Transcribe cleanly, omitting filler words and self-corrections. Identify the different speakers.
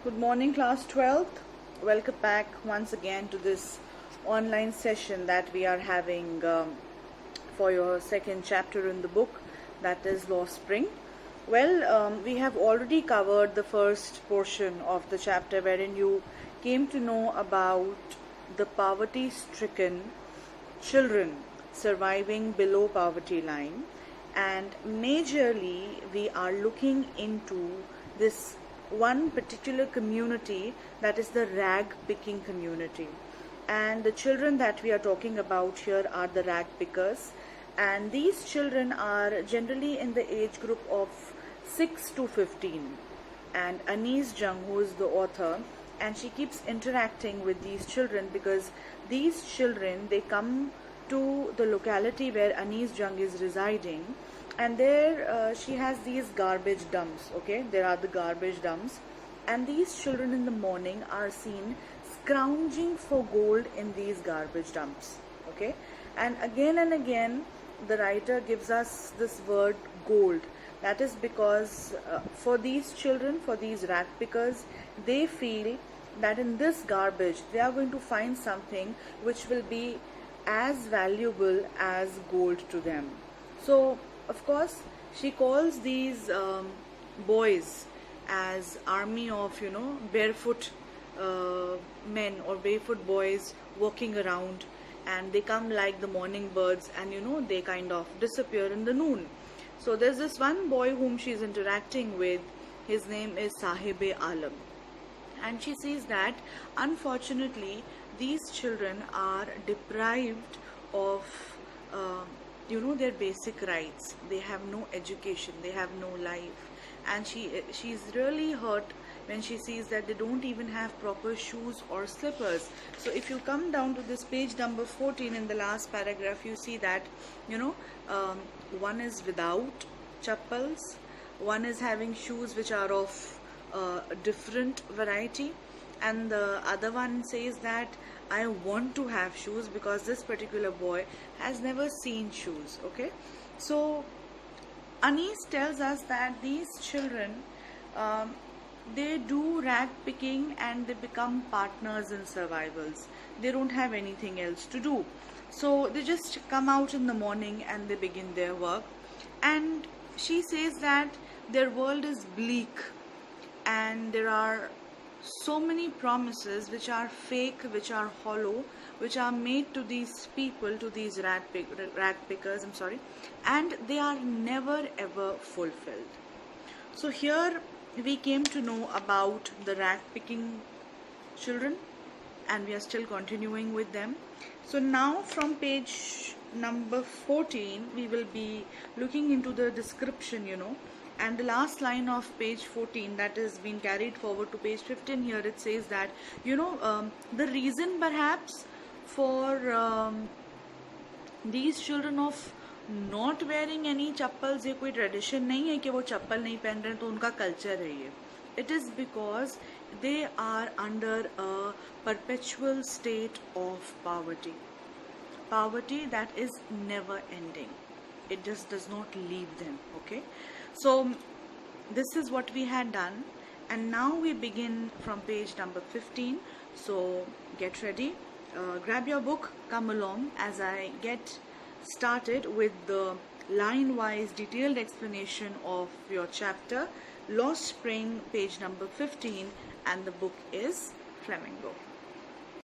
Speaker 1: Good morning, class 12th. Welcome back once again to this online session that we are having for your second chapter in the book, that is Lost Spring. We have already covered the first portion of the chapter wherein you came to know about the poverty stricken children surviving below poverty line, and majorly we are looking into this one particular community, that is the rag picking community. And the children that we are talking about here are the rag pickers, and these children are generally in the age group of 6 to 15. And Anees Jung, who is the author, and she keeps interacting with these children because these children, they come to the locality where Anees Jung is residing, and there she has these garbage dumps. Okay, there are the garbage dumps, and these children in the morning are seen scrounging for gold in these garbage dumps. Okay, and again the writer gives us this word gold. That is because for these children, for these rag pickers, they feel that in this garbage they are going to find something which will be as valuable as gold to them. So of course she calls these boys as army of barefoot men or barefoot boys walking around, and they come like the morning birds, and they kind of disappear in the noon. So there's this one boy whom she's interacting with. His name is Sahib-e-Alam, and she sees that unfortunately these children are deprived of their basic rights. They have no education, they have no life, and she's really hurt when she sees that they don't even have proper shoes or slippers. So if you come down to this page number 14, in the last paragraph, you see that one is without chappals, one is having shoes which are of different variety, and the other one says that I want to have shoes because this particular boy has never seen shoes. Okay, so Anees tells us that these children they do rag picking and they become partners in survivals. They don't have anything else to do, so they just come out in the morning and they begin their work. And she says that their world is bleak, and there are so many promises which are fake, which are hollow, which are made to these people, to these rag pickers, and they are never ever fulfilled. So here we came to know about the rag picking children, and we are still continuing with them. So now from page number 14 we will be looking into the description, and the last line of page 14, that is been carried forward to page 15. Here it says that the reason perhaps for these children of not wearing any chappals, ये कोई tradition नहीं है कि वो चप्पल नहीं पहन रहे, तो उनका culture है ये. It is because they are under a perpetual state of poverty that is never ending. It just does not leave them. Okay, so this is what we had done, and now we begin from page number 15. So get ready, grab your book, come along as I get started with the line wise detailed explanation of your chapter Lost Spring, page number 15, and the book is Flamingo.